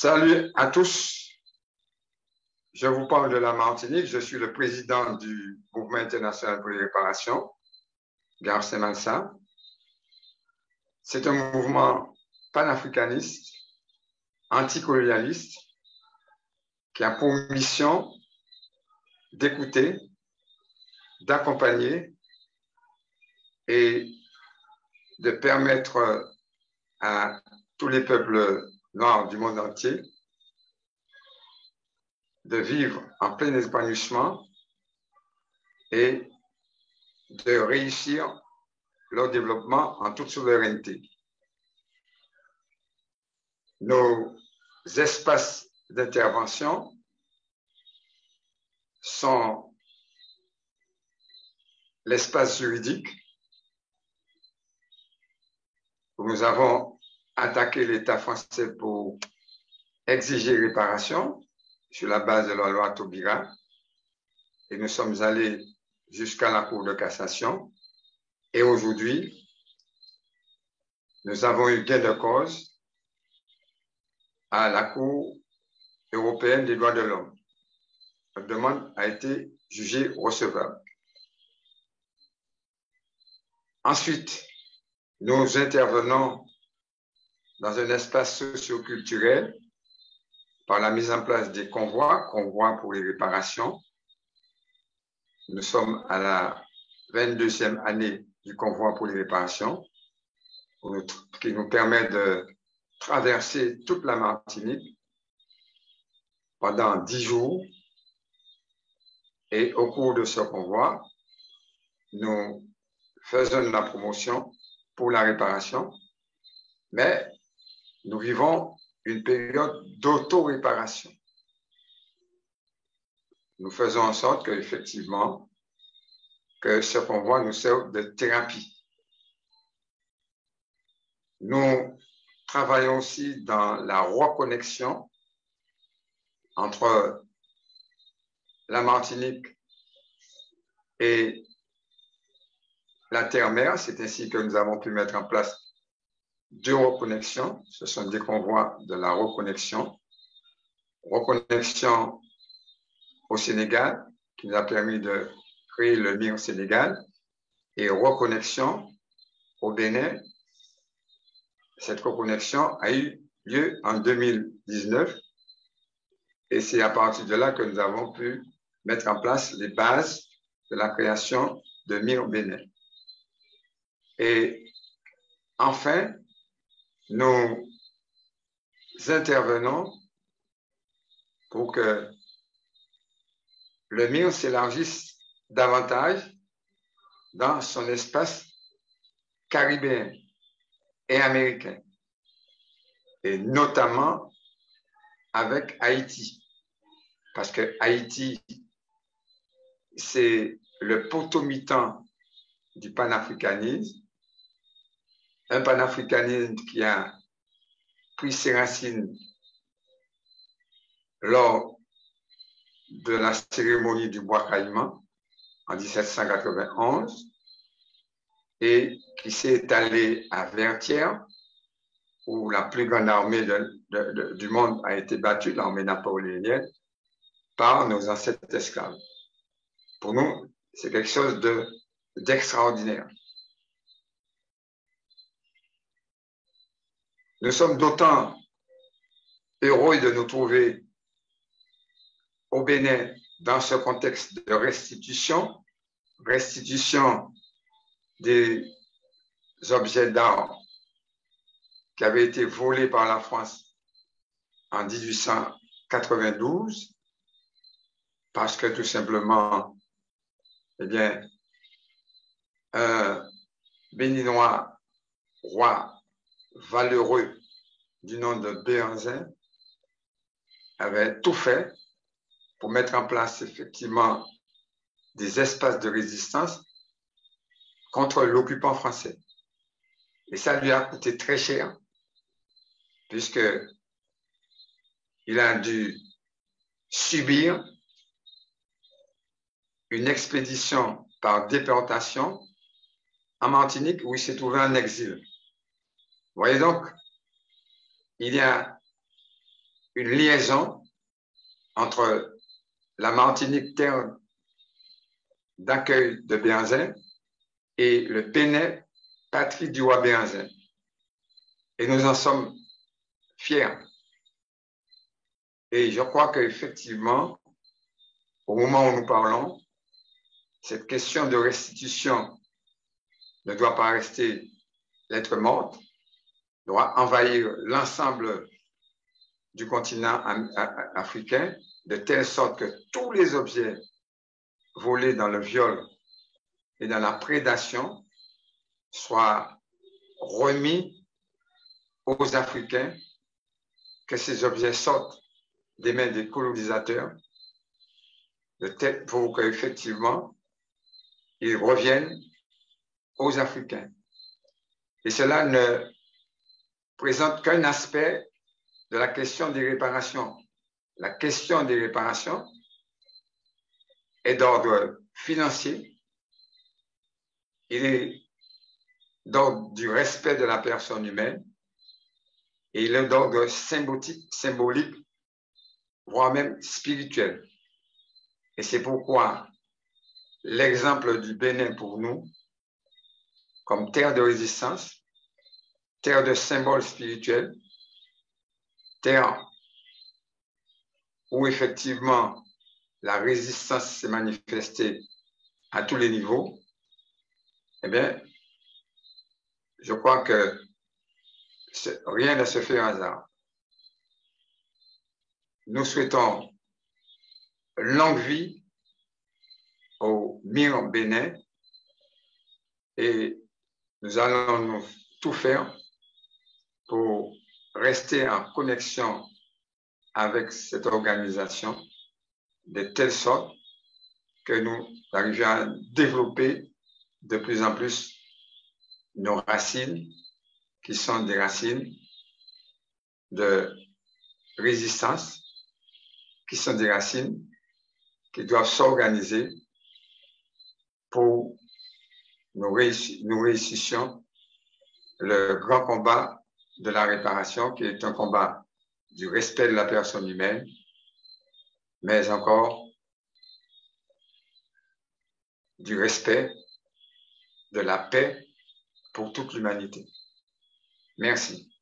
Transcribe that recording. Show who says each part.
Speaker 1: Salut à tous. Je vous parle de la Martinique. Je suis le président du Mouvement international pour les réparations, Garcés Malsa. C'est un mouvement panafricaniste, anticolonialiste, qui a pour mission d'écouter, d'accompagner et de permettre à tous les peuples noirs du monde entier de vivre en plein épanouissement et de réussir leur développement en toute souveraineté. Nos espaces d'intervention sont l'espace juridique où nous avons attaqué l'État français pour exiger réparation sur la base de la loi Taubira et nous sommes allés jusqu'à la Cour de cassation et aujourd'hui, nous avons eu gain de cause à la Cour européenne des droits de l'homme. Notre demande a été jugée recevable. Ensuite, nous intervenons dans un espace socio-culturel par la mise en place des convois pour les réparations. Nous sommes à la 22e année du convoi pour les réparations, qui nous permet de traverser toute la Martinique pendant 10 jours. Et au cours de ce convoi, nous faisons de la promotion pour la réparation, mais nous vivons une période d'auto-réparation. Nous faisons en sorte qu'effectivement, que ce convoi nous serve de thérapie. Nous travaillons aussi dans la reconnexion entre la Martinique et la terre-mère. C'est ainsi que nous avons pu mettre en place 2 reconnexions. Ce sont des convois de la reconnexion. Reconnexion au Sénégal, qui nous a permis de créer le MIR Sénégal, et reconnexion au Bénin. Cette reconnexion a eu lieu en 2019 et c'est à partir de là que nous avons pu mettre en place les bases de la création de MIR Bénin. Et enfin, nous intervenons pour que le MIR s'élargisse davantage dans son espace caribéen et américain, et notamment avec Haïti, parce que Haïti, c'est le potomitan du panafricanisme, un panafricanisme qui a pris ses racines lors de la cérémonie du bois caïman en 1791 et qui s'est étalé à Vertières, où la plus grande armée du monde a été battue, l'armée napoléonienne, par nos ancêtres esclaves. Pour nous, c'est quelque chose d'extraordinaire. Nous sommes d'autant heureux de nous trouver au Bénin dans ce contexte de restitution des objets d'art qui avaient été volés par la France en 1892, parce que tout simplement, eh bien, un Béninois roi valeureux du nom de Béhanzin avait tout fait pour mettre en place effectivement des espaces de résistance contre l'occupant français. Et ça lui a coûté très cher, puisque il a dû subir une expédition par déportation en Martinique où il s'est trouvé en exil. Vous voyez donc, il y a une liaison entre la Martinique, terre d'accueil de Béhanzin, et le Bénin, patrie du roi Béhanzin. Et nous en sommes fiers. Et je crois qu'effectivement, au moment où nous parlons, cette question de restitution ne doit pas rester lettre morte, doit envahir l'ensemble du continent africain, de telle sorte que tous les objets volés dans le viol et dans la prédation soient remis aux Africains, que ces objets sortent des mains des colonisateurs, pour qu'effectivement, ils reviennent aux Africains. Et cela ne présente qu'un aspect de la question des réparations. La question des réparations est d'ordre financier, il est d'ordre du respect de la personne humaine et il est d'ordre symbolique, voire même spirituel. Et c'est pourquoi l'exemple du Bénin pour nous, comme terre de résistance, terre de symboles spirituels, terre où effectivement la résistance s'est manifestée à tous les niveaux, eh bien, je crois que rien ne se fait au hasard. Nous souhaitons longue vie au Mir Bénin et nous allons tout faire pour rester en connexion avec cette organisation de telle sorte que nous arrivions à développer de plus en plus nos racines, qui sont des racines de résistance, qui sont des racines qui doivent s'organiser pour nous réussissions le grand combat de la réparation, qui est un combat du respect de la personne humaine, mais encore du respect de la paix pour toute l'humanité. Merci.